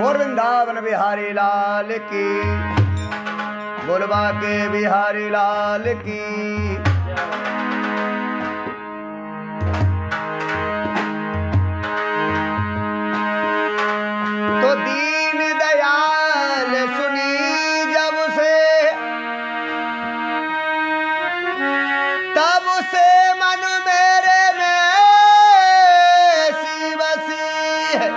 बोल वृंदावन बिहारी लाल की, बोलबा के बिहारी लाल की। तो दीन दयाल सुनी जब से, तब से मन मेरे में सी बसी है,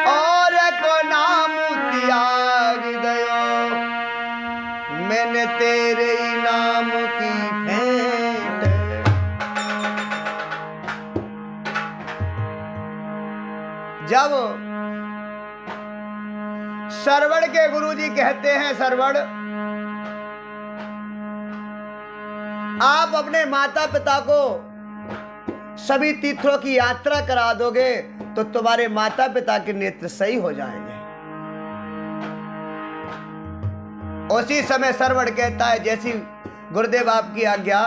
और को नाम त्याग दयो, मैंने तेरे ही नाम की भेंट। जब सरवण के गुरुजी कहते हैं, सरवण आप अपने माता पिता को सभी तीर्थों की यात्रा करा दोगे तो तुम्हारे माता पिता के नेत्र सही हो जाएंगे। उसी समय सरवण कहता है, जैसी गुरुदेव आपकी आज्ञा।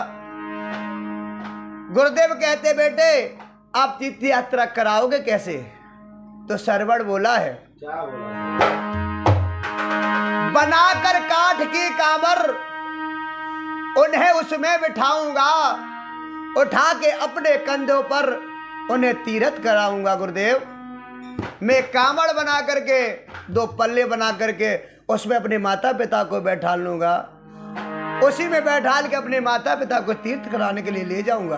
गुरुदेव कहते, बेटे आप तीर्थ यात्रा कराओगे कैसे? तो सरवण बोला है, क्या बोला? बनाकर काठ की कामर उन्हें उसमें बिठाऊंगा, उठा के अपने कंधों पर उन्हें तीर्थ कराऊंगा। गुरुदेव मैं कामड़ बना करके, दो पल्ले बना करके उसमें अपने माता पिता को बैठा लूंगा, उसी में बैठाल के अपने माता पिता को तीर्थ कराने के लिए ले जाऊंगा।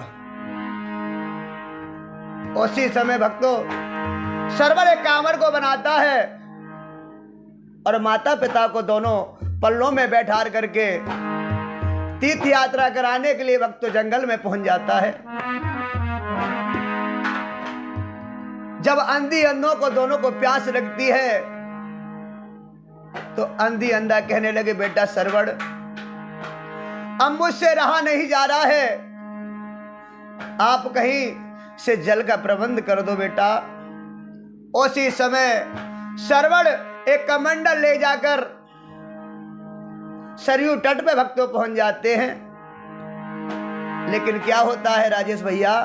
उसी समय भक्तों सरवर एक कामड़ को बनाता है और माता पिता को दोनों पल्लों में बैठा करके तीर्थ यात्रा कराने के लिए वक्त तो जंगल में पहुंच जाता है। जब अंधी अंधों को दोनों को प्यास लगती है तो अंधी अंधा कहने लगे, बेटा सरवण अब मुझसे रहा नहीं जा रहा है, आप कहीं से जल का प्रबंध कर दो बेटा। उसी समय सरवण एक कमंडल ले जाकर सरयू तट पे भक्तों पहुंच जाते हैं। लेकिन क्या होता है राजेश भैया,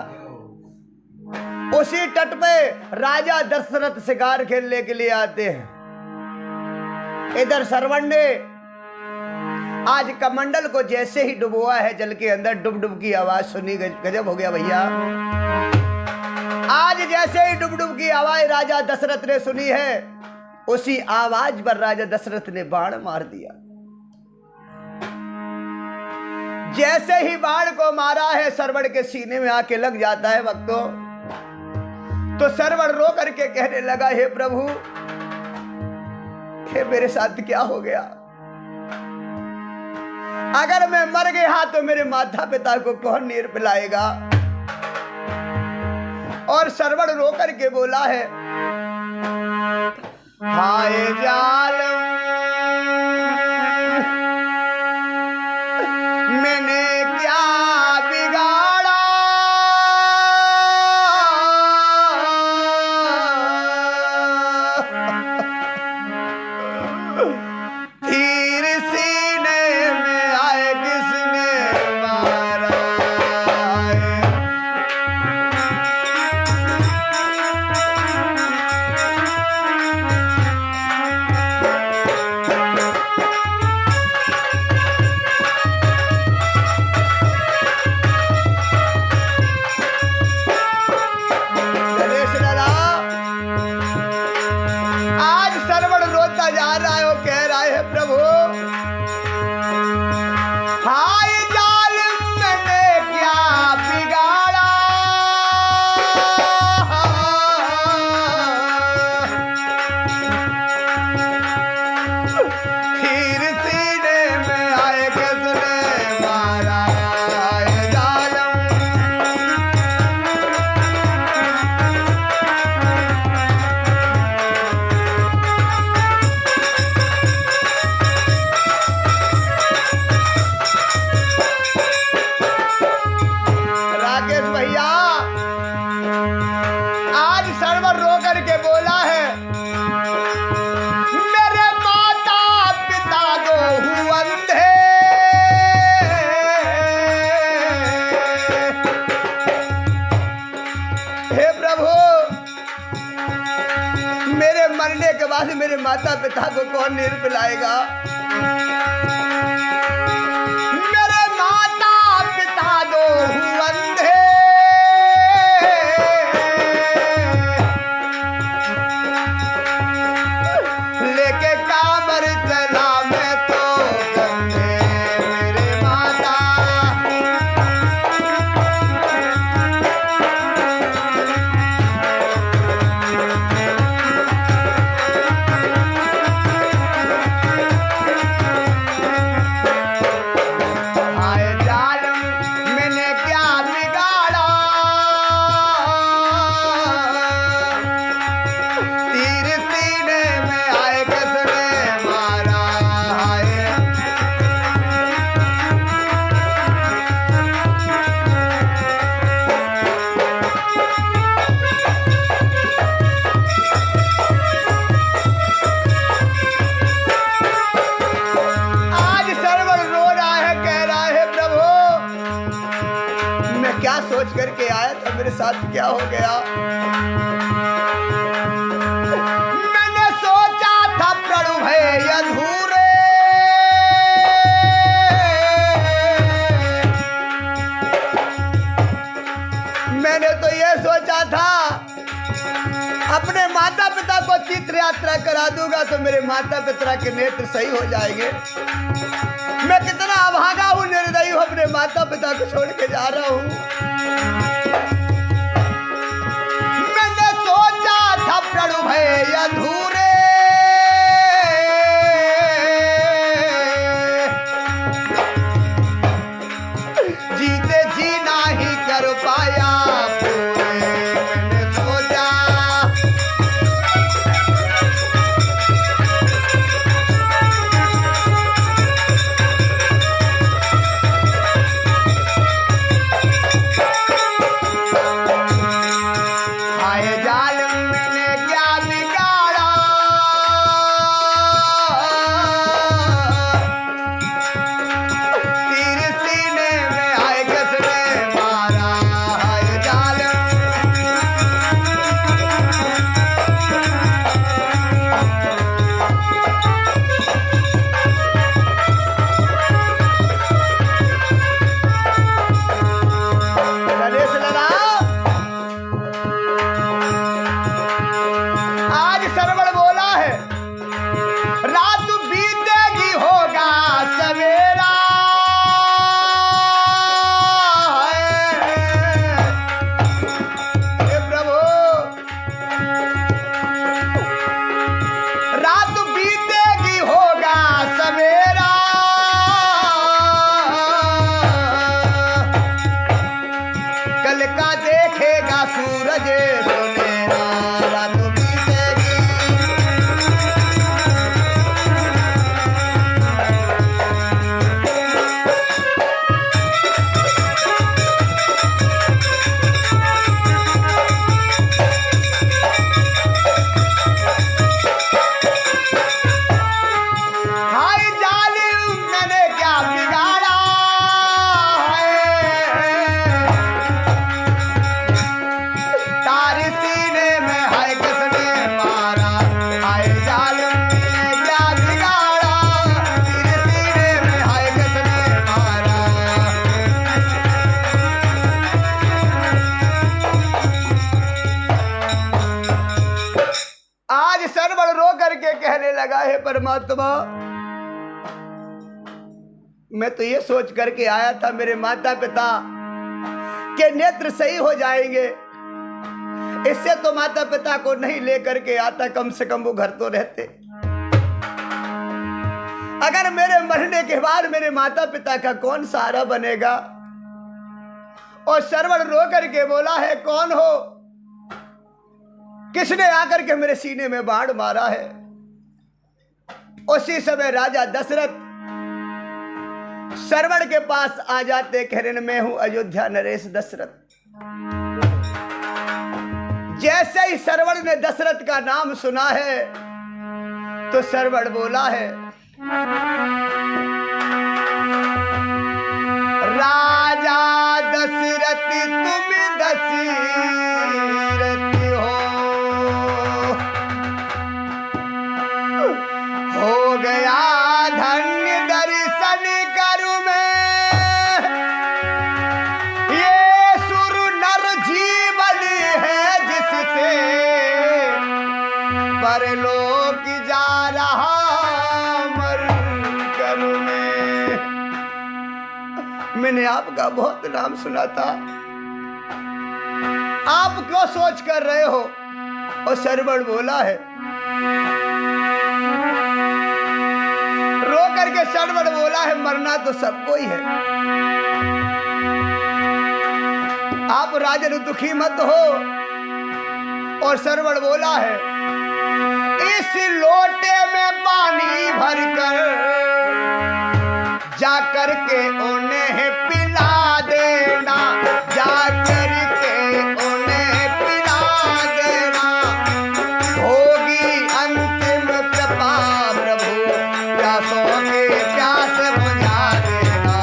उसी तट पे राजा दशरथ शिकार खेलने के लिए आते हैं। इधर सरवण ने आज कमंडल को जैसे ही डुबोआ है जल के अंदर, डुब डुब की आवाज सुनी, गजब हो गया भैया। आज जैसे ही डुब डुब की आवाज राजा दशरथ ने सुनी है, उसी आवाज पर राजा दशरथ ने बाण मार दिया। जैसे ही बाण को मारा है सरवण के सीने में आके लग जाता है भक्तों, तो सरवण रो करके कहने लगा, हे प्रभु हे मेरे साथ क्या हो गया? अगर मैं मर गया तो मेरे माता पिता को कौन नीर पिलाएगा? और सरवण रो करके बोला है, हाय जालम मैंने क्या बिगाड़ा, तीर सीने में आए किसने मारा है? आज सरवण रोता जा रहा है, वो कह रहा है, प्रभु हाय जालिम मैंने क्या बिगाड़ा, खीर सीने में आए किसने मारा है जालिम। राकेश भैया आज सरवर रो करके बोला है, मेरे माता पिता को हूँ अंधे, हे प्रभु के बाद मेरे माता पिता को कौन नीर पिलाएगा? मेरे माता पिता दो अंधे, लेके कांवर चला मैं तो गंगे। मेरे माता सोच करके आया था, मेरे साथ क्या हो गया? मैंने सोचा था प्रणु है अधूरे, मैंने तो ये सोचा था अपने माता पिता को तीर्थ यात्रा करा दूंगा तो मेरे माता पिता के नेत्र सही हो जाएंगे। मैं कितना अभागा हूं, निर्दयी हूं, अपने माता पिता को छोड़ के जा रहा हूं। मैंने सोचा था प्रणु है अधूरे, जीते जी नहीं कर पाया पूरे। मैंने सोचा लगा है परमात्मा, मैं तो ये सोच करके आया था मेरे माता पिता के नेत्र सही हो जाएंगे, इससे तो माता पिता को नहीं लेकर के आता, कम से कम वो घर तो रहते। अगर मेरे मरने के बाद मेरे माता पिता का कौन सहारा बनेगा? और श्रवण रो करके बोला है, कौन हो? किसने आकर के मेरे सीने में बाण मारा है? उसी समय राजा दशरथ श्रवण के पास आ जाते, कह रहे मैं हूं अयोध्या नरेश दशरथ। जैसे ही श्रवण ने दशरथ का नाम सुना है तो श्रवण बोला है, राजा दशरथ तुम दशरथ हो, हर लोक जा रहा मर कर में। मैंने आपका बहुत नाम सुना था, आप क्यों सोच कर रहे हो? और सरवण बोला है, रो करके सरवण बोला है, मरना तो सबको ही है। आप राजन दुखी मत हो। और सरवण बोला है, इस लोटे में पानी भरकर जाकर के उन्हें पिला देना, जाकर के उन्हें पिला देना, होगी अंतिम कृपा प्रभु, प्यासों के प्यास बुझा देना।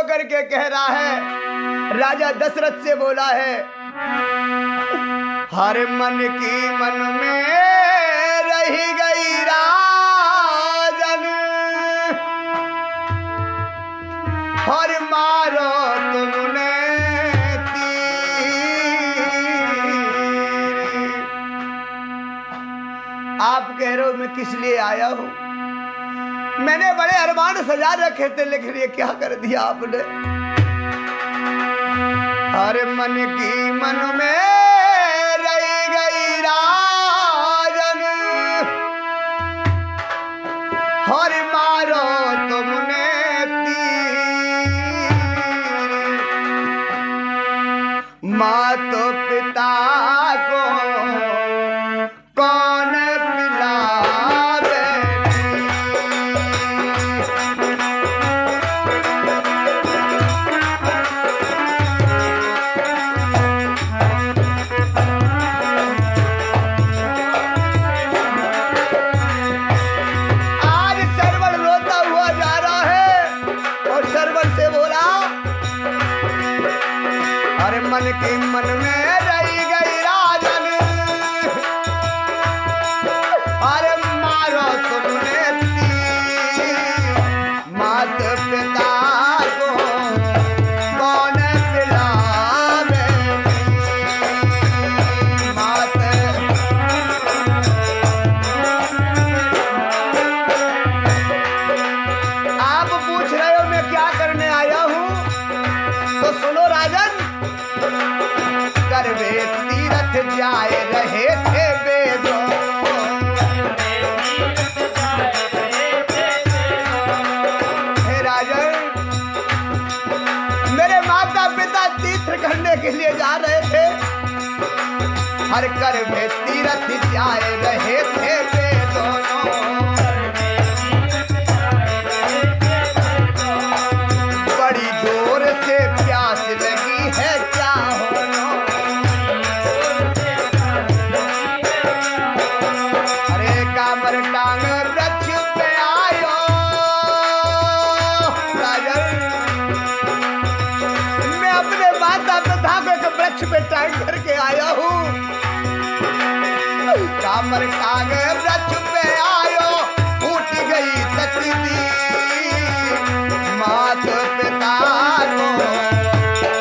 करके कह रहा है, राजा दशरथ से बोला है, हर मन की मन में रही गई राजन, हर मारो तुमने तीर। आप कह रहे हो मैं किस लिए आया हूं? मैंने बड़े अरमान सजा रखे थे, लेकिन ये क्या कर दिया आपने? हर मन की मन में रही गई राजन, हर मारो तुमने तीर। माता पिता को कौन पिलावे? मन की मन में रही गई राजन, अरे मारो तुमने तीर। मात पिता को कौन पिलावे? मात आप पूछ रहे हो मैं क्या करने आया हूं, तो सुनो राजन। करवे तीरथ जाए रहे थे वेदों, हे राजन, मेरे माता पिता तीर्थ करने के लिए जा रहे थे, हर करवे तीरथ जाए रहे थे वेदों। बड़ी जोर से प्यास लगी है क्या हो? कामर टांग वृक्ष पे आयो राजन, मैं अपने माता पिता को एक वृक्ष पे टांग करके आया हूँ। कामर टांग वृक्ष पे आयो, फूट गई तकदीर। मात पिता को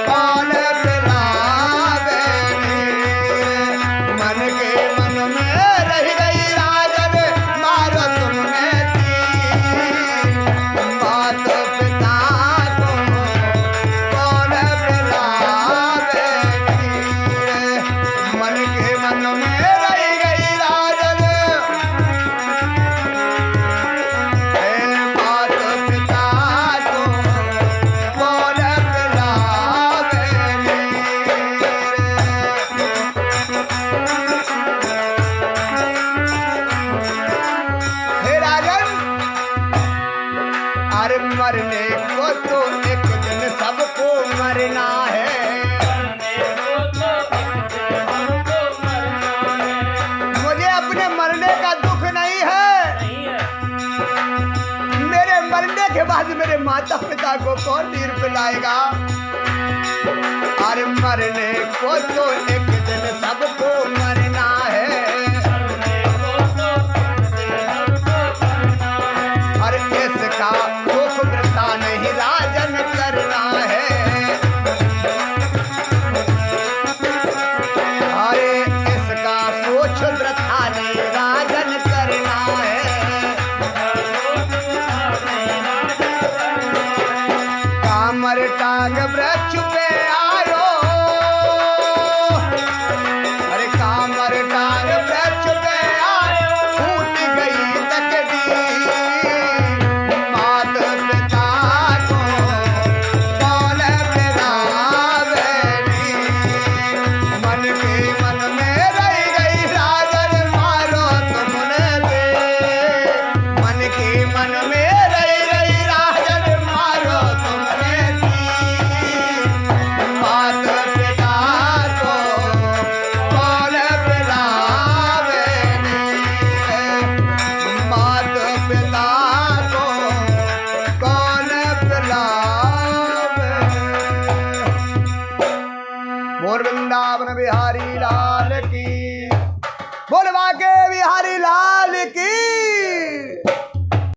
कौन पिलावे? मन के मन में रह गई माता पिता को कौन नीर पिलाएगा? अरे मरने को तो एक दिन सबको मरना है। अरे इसका दुख वृथा नहीं राजन करना है। अरे इसका सोच वृथा नहीं राजन करना है। कामर टांग वृक्ष पे आयो। अरे कामर टांग वृक्ष पे आयो। फूट गई तकदीर मात पिता को कौन मिलावेगी। मन के मन में रह गई राजन मारो तुमने दे। मन के मन में रह गई राजन मारो तुमने दी। मात पिता को कौन पिलावेगी। मात पिता को कौन पिलावे। बोल वृंदावन बिहारी लाल की। बोल बाके बिहारी लाल की।